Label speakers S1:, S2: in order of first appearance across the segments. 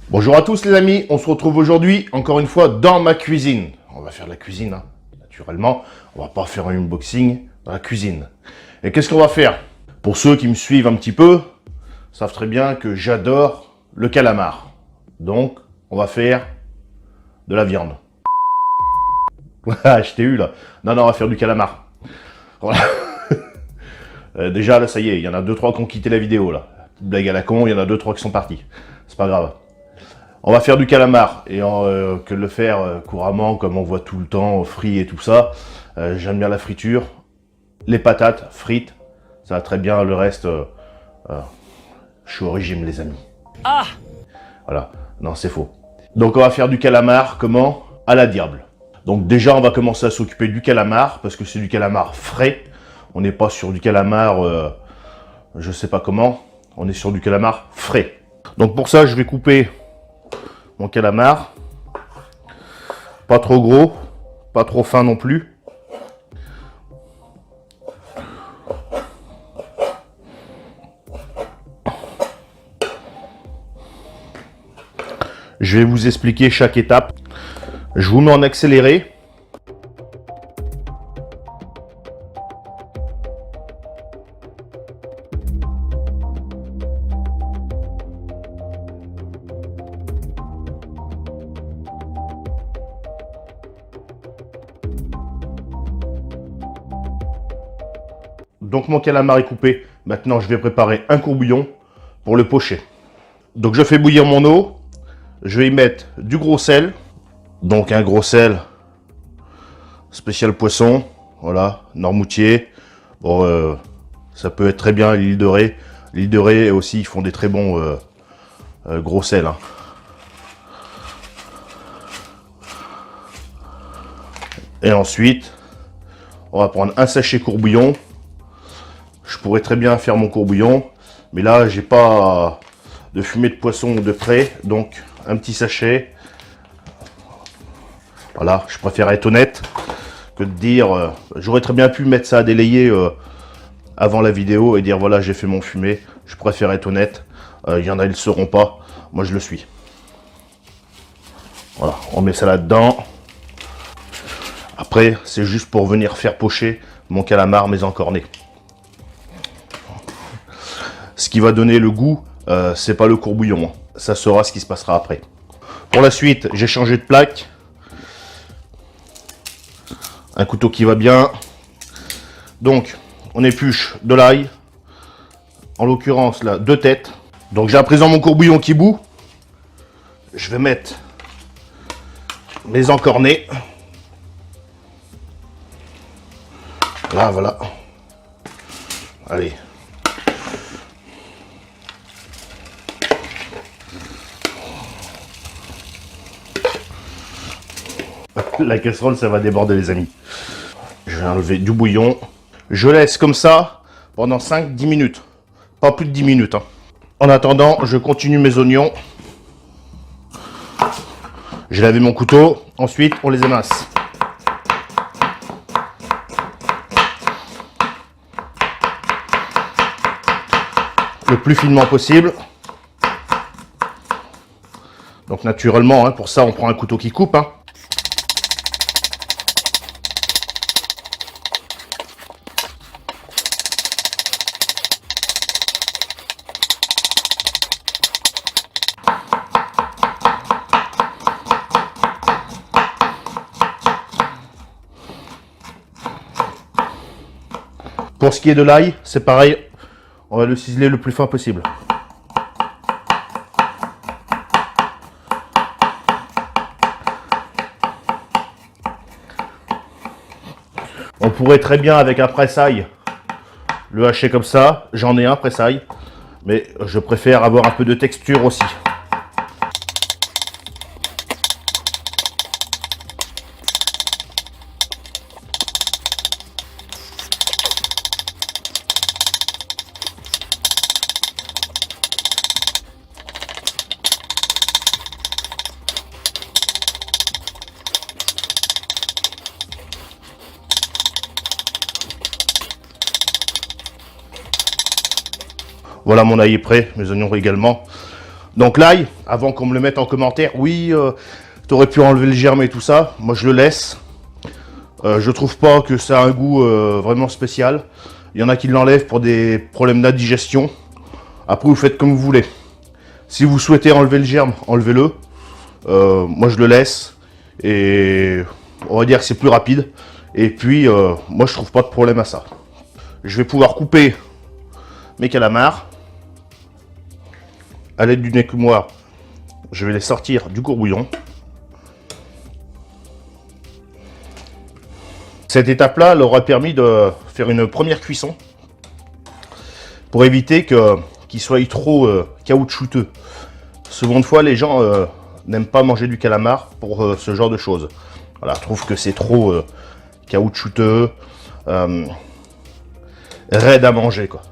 S1: Bonjour à tous les amis, on se retrouve aujourd'hui encore une fois dans ma cuisine. On va faire de la cuisine, hein, naturellement. On va pas faire un unboxing dans la cuisine. Et qu'est-ce qu'on va faire? Pour ceux qui me suivent un petit peu, savent très bien que j'adore le calamar. Donc, on va faire de la viande. Ah, je t'ai eu là. Non, on va faire du calamar. Voilà. Déjà, là, ça y est, il y en a 2-3 qui ont quitté la vidéo, là. Petite blague à la con, il y en a 2-3 qui sont partis. C'est pas grave. On va faire du calamar, et que le faire couramment, comme on voit tout le temps, frit et tout ça. J'aime bien la friture. Les patates frites, ça va très bien. Le reste, je suis au régime, les amis. Ah! Voilà, non, c'est faux. Donc on va faire du calamar, comment? À la diable. Donc déjà, on va commencer à s'occuper du calamar, parce que c'est du calamar frais. On n'est pas sur du calamar, je sais pas comment. On est sur du calamar frais. Donc pour ça, je vais couper mon calamar. Pas trop gros, pas trop fin non plus. Je vais vous expliquer chaque étape. Je vous mets en accéléré. Donc mon calamar est coupé. Maintenant, je vais préparer un courbouillon pour le pocher. Donc je fais bouillir mon eau. Je vais y mettre du gros sel. Donc un gros sel spécial poisson. Voilà, Noirmoutier. Bon, ça peut être très bien l'île de Ré. L'île de Ré aussi, ils font des très bons gros sel. Hein. Et ensuite, on va prendre un sachet courbouillon. Je pourrais très bien faire mon courbouillon, mais là, j'ai pas de fumée de poisson de près, donc un petit sachet. Voilà, je préfère être honnête que de dire... j'aurais très bien pu mettre ça à délayer avant la vidéo et dire voilà, j'ai fait mon fumé. Je préfère être honnête. Il y en a, ils ne le sauront pas. Moi, je le suis. Voilà, on met ça là-dedans. Après, c'est juste pour venir faire pocher mon calamar, mes encornés. Ce qui va donner le goût, c'est pas le courbouillon. Hein. Ça sera ce qui se passera après. Pour la suite, j'ai changé de plaque. Un couteau qui va bien. Donc, on épluche de l'ail. En l'occurrence, là, 2 têtes. Donc, j'ai à présent mon courbouillon qui bout. Je vais mettre mes encornés. Là, voilà. Allez. La casserole, ça va déborder, les amis. Je vais enlever du bouillon. Je laisse comme ça pendant 5-10 minutes. Pas plus de 10 minutes. Hein. En attendant, je continue mes oignons. J'ai lavé mon couteau. Ensuite, on les émince. Le plus finement possible. Donc naturellement, hein, pour ça, on prend un couteau qui coupe. Hein. Pour ce qui est de l'ail, c'est pareil, on va le ciseler le plus fin possible. On pourrait très bien avec un presse-ail le hacher comme ça, j'en ai un presse-ail, mais je préfère avoir un peu de texture aussi. Voilà, mon ail est prêt, mes oignons également. Donc l'ail, avant qu'on me le mette en commentaire, oui, t'aurais pu enlever le germe et tout ça, moi je le laisse. Je trouve pas que ça a un goût vraiment spécial. Il y en a qui l'enlèvent pour des problèmes d'indigestion. Après, vous faites comme vous voulez. Si vous souhaitez enlever le germe, enlevez-le. Moi, je le laisse. Et on va dire que c'est plus rapide. Et puis, moi, je trouve pas de problème à ça. Je vais pouvoir couper mes calamars. À l'aide d'une écumoire, je vais les sortir du courbouillon. Cette étape-là leur a permis de faire une première cuisson pour éviter qu'ils soient trop caoutchouteux. Seconde fois, les gens n'aiment pas manger du calamar pour ce genre de choses. Voilà, je trouve que c'est trop caoutchouteux, raide à manger, quoi.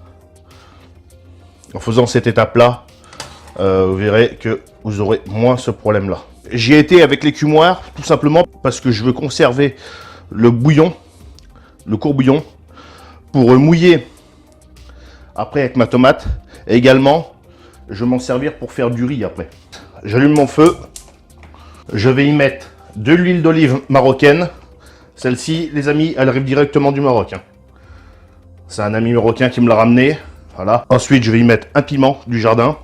S1: En faisant cette étape-là, vous verrez que vous aurez moins ce problème-là. J'y ai été avec l'écumoire, tout simplement parce que je veux conserver le bouillon, le courbouillon, pour mouiller après avec ma tomate. Et également, je vais m'en servir pour faire du riz après. J'allume mon feu. Je vais y mettre de l'huile d'olive marocaine. Celle-ci, les amis, elle arrive directement du Maroc, hein. C'est un ami marocain qui me l'a ramené. Voilà. Ensuite, je vais y mettre un piment du jardin.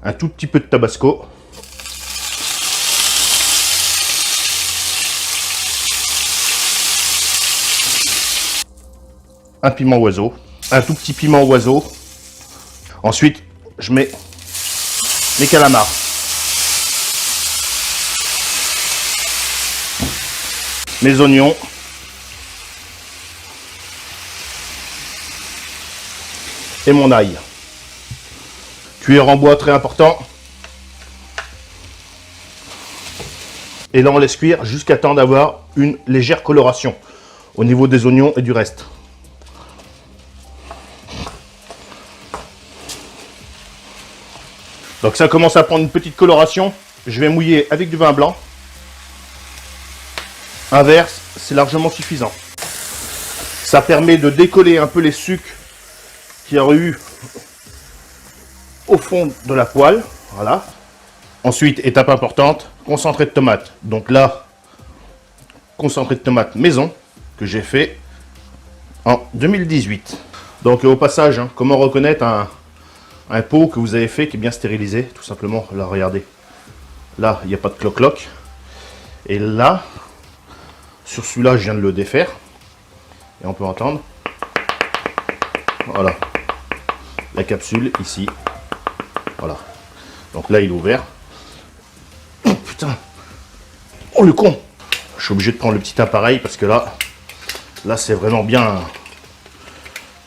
S1: Un tout petit peu de tabasco. Un piment oiseau. Un tout petit piment oiseau. Ensuite, je mets mes calamars. Mes oignons. Et mon ail. Cuillère en bois, très important. Et là, on laisse cuire jusqu'à temps d'avoir une légère coloration au niveau des oignons et du reste. Donc ça commence à prendre une petite coloration. Je vais mouiller avec du vin blanc. Un verre, c'est largement suffisant. Ça permet de décoller un peu les sucs qu'il y aurait eu au fond de la poêle. Voilà. Ensuite, étape importante, concentré de tomate. Donc là, concentré de tomate maison que j'ai fait en 2018. Donc au passage, hein, comment reconnaître un pot que vous avez fait qui est bien stérilisé, tout simplement. Là, regardez. Là, il n'y a pas de cloc-cloc. Et là, sur celui-là, je viens de le défaire. Et on peut entendre. Voilà. La capsule, ici. Voilà. Donc là, il est ouvert. Oh, putain. Oh, le con. Je suis obligé de prendre le petit appareil parce que là, c'est vraiment bien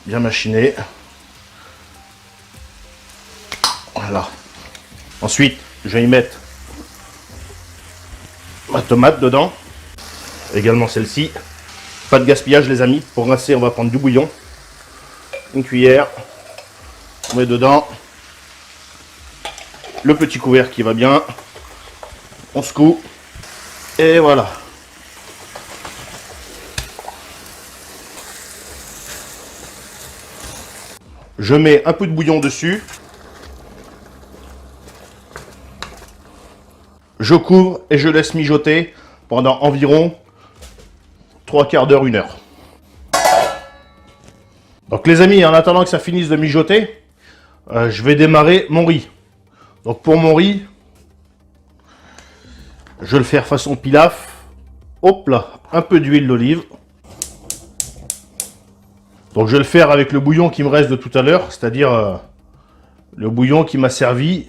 S1: machiné. Voilà. Ensuite, je vais y mettre ma tomate dedans. Également celle-ci. Pas de gaspillage, les amis. Pour rincer, on va prendre du bouillon. Une cuillère. On met dedans le petit couvert qui va bien. On secoue. Et voilà. Je mets un peu de bouillon dessus. Je couvre et je laisse mijoter pendant environ 3/4 d'heure, 1 heure. Donc les amis, en attendant que ça finisse de mijoter, je vais démarrer mon riz. Donc pour mon riz, je vais le faire façon pilaf. Hop là, un peu d'huile d'olive. Donc je vais le faire avec le bouillon qui me reste de tout à l'heure, c'est-à-dire le bouillon qui m'a servi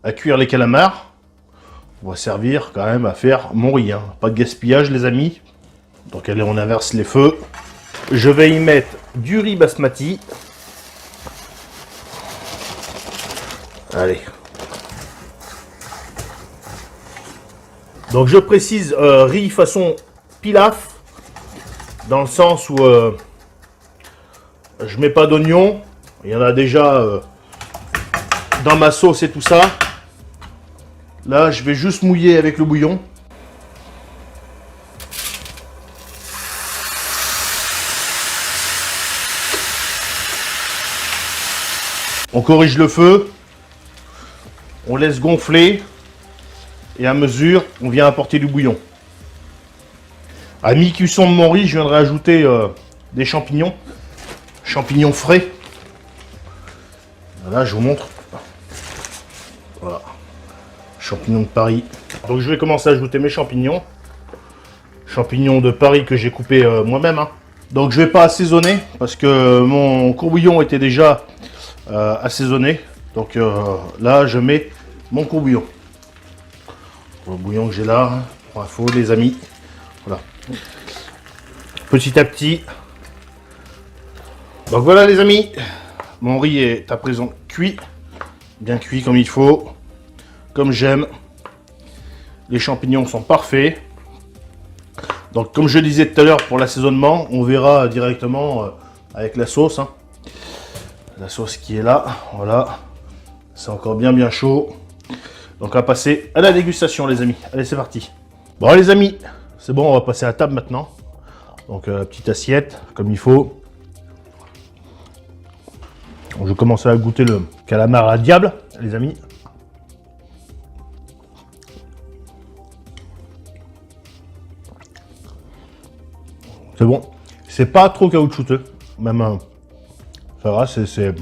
S1: à cuire les calamars. On va servir quand même à faire mon riz, hein. Pas de gaspillage, les amis. Donc allez, on inverse les feux. Je vais y mettre du riz basmati. Allez. Donc je précise riz façon pilaf, dans le sens où je mets pas d'oignon. Il y en a déjà dans ma sauce et tout ça. Là, je vais juste mouiller avec le bouillon. On corrige le feu. on laisse gonfler et à mesure, on vient apporter du bouillon. À mi-cuisson de mon riz, je viendrai ajouter des champignons. Champignons frais. Voilà, je vous montre. Voilà. Champignons de Paris. Donc je vais commencer à ajouter mes champignons. Champignons de Paris que j'ai coupés moi-même. Hein. Donc je vais pas assaisonner parce que mon courbouillon était déjà assaisonné. Donc là, je mets mon courbouillon. Le bouillon que j'ai là, hein, pour info, les amis. Voilà. Petit à petit. Donc voilà les amis. Mon riz est à présent cuit. Bien cuit comme il faut. Comme j'aime. Les champignons sont parfaits. Donc comme je disais tout à l'heure pour l'assaisonnement, on verra directement avec la sauce. Hein. La sauce qui est là. Voilà. C'est encore bien chaud. Donc on va passer à la dégustation les amis. Allez c'est parti. Bon les amis, c'est bon, on va passer à table maintenant. Donc petite assiette comme il faut. Donc, je commence à goûter le calamar à diable les amis. C'est bon. C'est pas trop caoutchouteux. Même ça va, c'est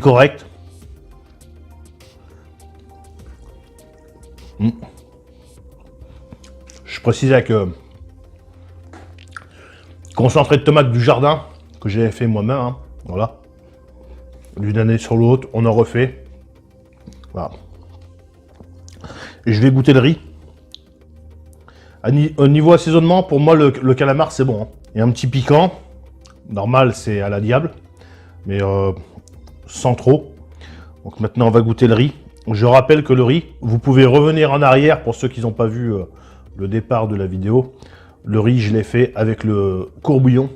S1: correct. Je précise avec concentré de tomates du jardin que j'ai fait moi-même. Hein. Voilà. D'une année sur l'autre, on en refait. Voilà. Et je vais goûter le riz. Au niveau assaisonnement, pour moi, le calamar, c'est bon. Hein. Il y a un petit piquant. Normal, c'est à la diable. Mais sans trop. Donc maintenant, on va goûter le riz. Je rappelle que le riz, vous pouvez revenir en arrière pour ceux qui n'ont pas vu le départ de la vidéo. Le riz, je l'ai fait avec le courbouillon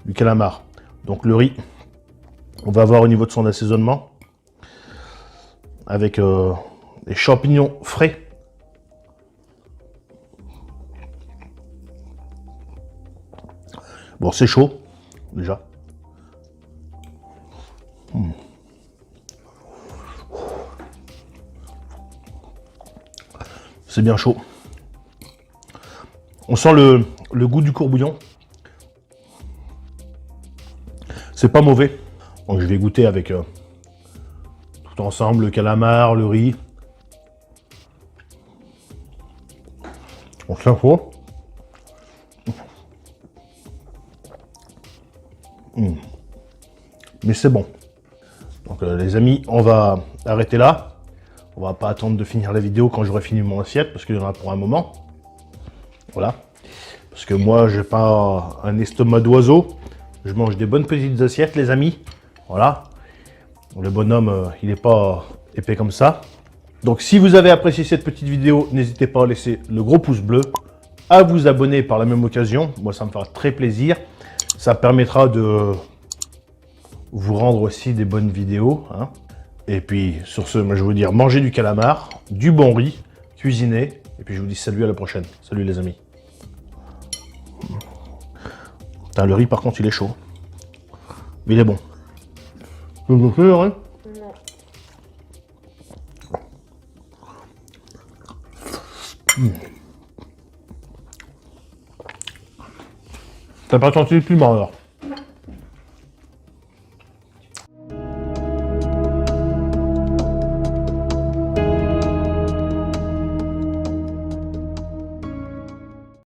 S1: du calamar. Donc le riz, on va voir au niveau de son assaisonnement. Avec des champignons frais. Bon, c'est chaud, déjà. C'est bien chaud. On sent le goût du courbouillon. C'est pas mauvais. Donc je vais goûter avec tout ensemble le calamar, le riz. On se l'info. Mais c'est bon. Donc les amis, on va arrêter là. On va pas attendre de finir la vidéo quand j'aurai fini mon assiette, parce qu'il y en a pour un moment. Voilà. Parce que moi, j'ai pas un estomac d'oiseau. Je mange des bonnes petites assiettes, les amis. Voilà. Le bonhomme, il n'est pas épais comme ça. Donc si vous avez apprécié cette petite vidéo, n'hésitez pas à laisser le gros pouce bleu, à vous abonner par la même occasion. Moi, ça me fera très plaisir. Ça permettra de vous rendre aussi des bonnes vidéos. Hein. Et puis, sur ce, moi, je vais vous dire, mangez du calamar, du bon riz, cuisinez. Et puis, je vous dis salut, à la prochaine. Salut, les amis. Putain, le riz, par contre, il est chaud. Mais il est bon. Tu veux faire, hein? Non. T'as pas senti le piment, alors?